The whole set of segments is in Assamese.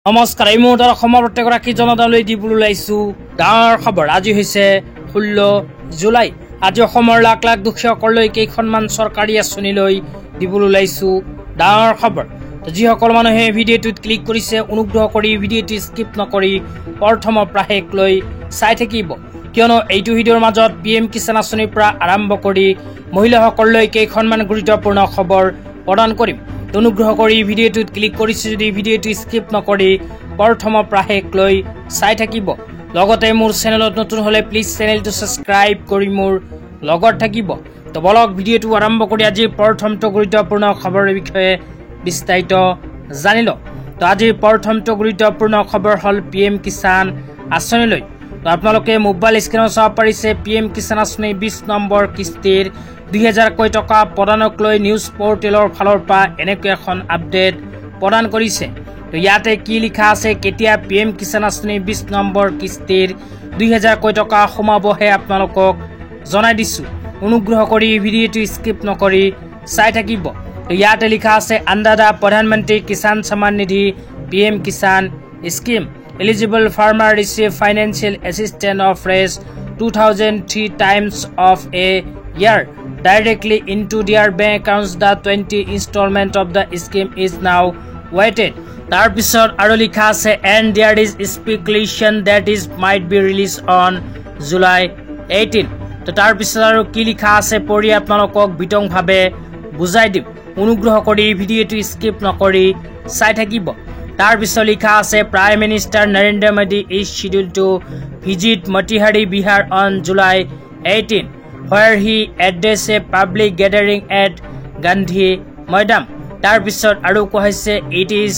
নমস্কাৰ এই মুহূৰ্তত অসমৰ প্ৰত্যেকগৰাকী জনতালৈ দিবলৈ ওলাইছোঁ ডাঙৰ খবৰ। আজি হৈছে 16 জুলাই। আজি অসমৰ লাখ লাখ দুখীয়াসকললৈ কেইখনমান চৰকাৰী আঁচনি লৈ দিবলৈ ওলাইছোঁ ডাঙৰ খবৰ। যিসকল মানুহে ভিডিঅ'টোত ক্লিক কৰিছে অনুগ্ৰহ কৰি ভিডিঅ'টো স্কিপ নকৰি প্ৰথমৰ পৰা শেষলৈ চাই থাকিব, কিয়নো এইটো ভিডিঅ'ৰ মাজত PM কিষাণ আঁচনিৰ পৰা আৰম্ভ কৰি মহিলাসকললৈ কেইখনমান গুৰুত্বপূৰ্ণ খবৰ প্ৰদান কৰিম। অনুগ্ৰহ কৰি ভিডিঅ'টোত ক্লিক কৰিছে যদি ভিডিঅ'টো স্কিপ নকৰি প্ৰথমৰ পৰা শেষলৈ চাই থাকিব। লগতে মোৰ চেনেলত নতুন হ'লে প্লিজ চেনেলটো ছাবস্ক্ৰাইব কৰি মোৰ লগত থাকিব। তো বলক ভিডিঅ'টো আৰম্ভ কৰি আজিৰ প্ৰথমটো গুৰুত্বপূৰ্ণ খবৰৰ বিষয়ে বিস্তাৰিত জানি লওঁ। তো আজিৰ প্ৰথমটো গুৰুত্বপূৰ্ণ খবৰ হ'ল PM কিষাণ আঁচনিলৈ। তো আপোনালোকে মোবাইল স্ক্ৰীনত চাব পাৰিছে PM কিষাণ আঁচনি 20 নম্বৰ কিস্তিৰ 2000 টকা প্ৰদানক লৈ নিউজ পৰ্টেলৰ ফালৰ পৰা এনেকৈ এখন আপডেট প্ৰদান কৰিছে। তো ইয়াতে কি লিখা আছে, কেতিয়া PM কিষাণ আঁচনি 20 নম্বৰ কিস্তিৰ 2000 টকা সোমাবহে আপোনালোকক জনাই দিছোঁ। অনুগ্ৰহ কৰি ভিডিঅ'টো স্কিপ নকৰি চাই থাকিব। তো ইয়াতে লিখা আছে under the Pradhan Mantri Kisan Samman Nidhi PM Kisan scheme eligible farmer receive financial assistance of ৰেছ 2003 times of a year directly into their bank accounts. The 20 installment of the scheme is now waited. তাৰ পিছত আৰু লিখা আছে and there is speculation that is might be released on July 18. তো তাৰ পিছত আৰু কি লিখা আছে পঢ়ি আপোনালোকক বিতংভাৱে বুজাই দিম। অনুগ্ৰহ কৰি ভিডিঅ'টো স্কিপ নকৰি চাই থাকিব। তাৰ পিছত লিখা আছে prime minister Narendra Modi is scheduled to visit Motihari, Bihar on July 18, where he addressed a public gathering at Gandhi Maidan. তাৰ পিছত আৰু কোৱা হৈছে it is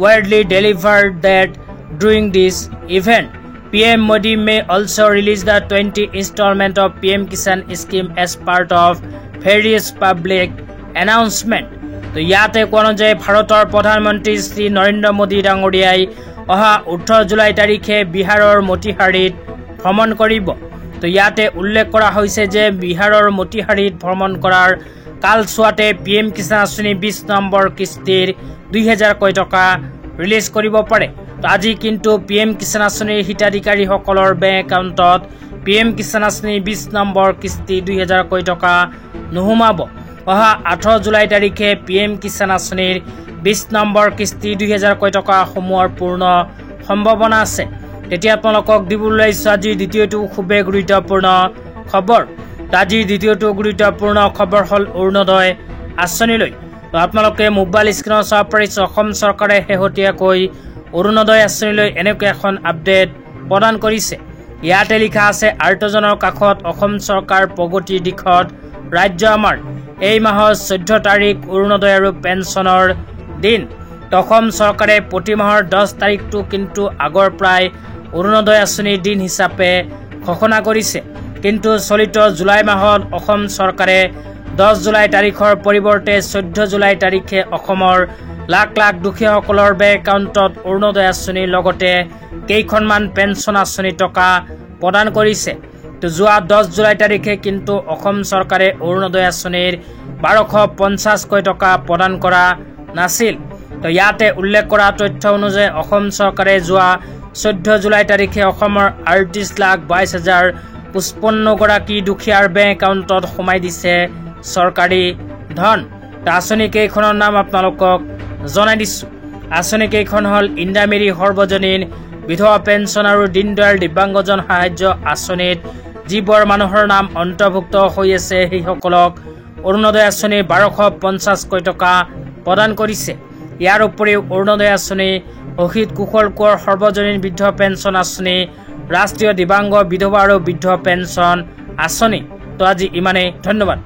widely delivered that during this event PM Modi may also release the 20 installment of PM Kisan scheme as part of various public announcement. তো ইয়াতে কোৱা যায় ভাৰতৰ প্ৰধানমন্ত্ৰী শ্ৰী নৰেন্দ্ৰ মোদী ডাঙৰীয়াই অহা 18 জুলাই তাৰিখে বিহাৰৰ মতিহাৰীত ভ্ৰমণ কৰিব। তো ইয়াতে উল্লেখ কৰা হৈছে যে বিহাৰৰ মতিহাৰীত ভ্ৰমণ কৰাৰ কালচোৱাতে PM কিষাণ আঁচনি 20 নম্বৰ কিস্তিৰ 2000 টকা ৰিলিজ কৰিব পাৰে। তো আজি কিন্তু PM কিষাণ আঁচনিৰ হিতাধিকাৰীসকলৰ বেংক একাউণ্টত PM কিষাণ আঁচনি 20 নম্বৰ কিস্তি 2000 টকা নোসোমাব। অহা 18 জুলাই তাৰিখে PM কিষাণ আঁচনিৰ 20 নম্বৰ কিস্তি 2000 টকা সোমোৱাৰ পূৰ্ণ সম্ভাৱনা আছে। এতিয়া আপোনালোকক দিবলৈ ওলাইছোঁ আজিৰ দ্বিতীয়টো খুবেই গুৰুত্বপূৰ্ণ খবৰ। আজিৰ দ্বিতীয়টো গুৰুত্বপূৰ্ণ খবৰ হ'ল অৰুণোদয় আঁচনিলৈ। তো আপোনালোকে মোবাইল স্ক্ৰীনত চাব পাৰিছে অসম চৰকাৰে শেহতীয়াকৈ অৰুণোদয় আঁচনিলৈ এনেকৈ এখন আপডেট প্ৰদান কৰিছে। ইয়াতে লিখা আছে আৰ্তজনৰ কাষত অসম চৰকাৰ প্ৰগতিৰ দিশত ৰাজ্য আমাৰ। এই মাহৰ 14 তাৰিখ অৰুণোদয় আৰু পেঞ্চনৰ দিন। অসম চৰকাৰে প্ৰতি মাহৰ 10 তাৰিখটো কিন্তু আগৰ প্ৰায় অৰুণোদয় আঁচনিৰ দিন হিচাপে ঘোষণা কৰিছে, কিন্তু চলিত জুলাই মাহত অসম চৰকাৰে 10 জুলাই তাৰিখৰ পৰিৱৰ্তে 14 জুলাই তাৰিখে অসমৰ লাখ লাখ দুখীয়াসকলৰ বেংক একাউণ্টত অৰুণোদয় আঁচনিৰ লগতে কেইখনমান পেঞ্চন আঁচনি টকা প্ৰদান কৰিছে। তো যোৱা 10 জুলাই তাৰিখে কিন্তু অসম চৰকাৰে অৰুণোদয় আঁচনিৰ 1250 টকা প্ৰদান কৰা নাছিল। তো ইয়াতে উল্লেখ কৰা তথ্য অনুযায়ী অসম চৰকাৰে যোৱা 14 জুলাই তাৰিখে অসমৰ 38,22,055 গৰাকী দুখীয়াৰ বেংক একাউণ্টত সোমাই দিছে চৰকাৰী ধন। আঁচনি কেইখনৰ নাম আপোনালোকক জনাই দিছোঁ। আঁচনি কেইখন হ'ল ইন্দিৰা সৰ্বজনীন বিধৱা পেঞ্চন আৰু দীনদয়াল দিব্যাংগজন সাহায্য আঁচনিত যিবোৰ মানুহৰ নাম অন্তৰ্ভুক্ত হৈ আছে সেইসকলক অৰুণোদয় আঁচনিৰ 1250 টকা প্ৰদান কৰিছে। ইয়াৰ উপৰিও অৰুণোদয় আঁচনি, শহীদ কুশল কোঁৱৰ সৰ্বজনীন বৃদ্ধ পেঞ্চন আঁচনি, ৰাষ্ট্ৰীয় দিব্যাংগ বিধৱা আৰু বৃদ্ধ পেঞ্চন আঁচনি। তো আজি ইমানেই, ধন্যবাদ।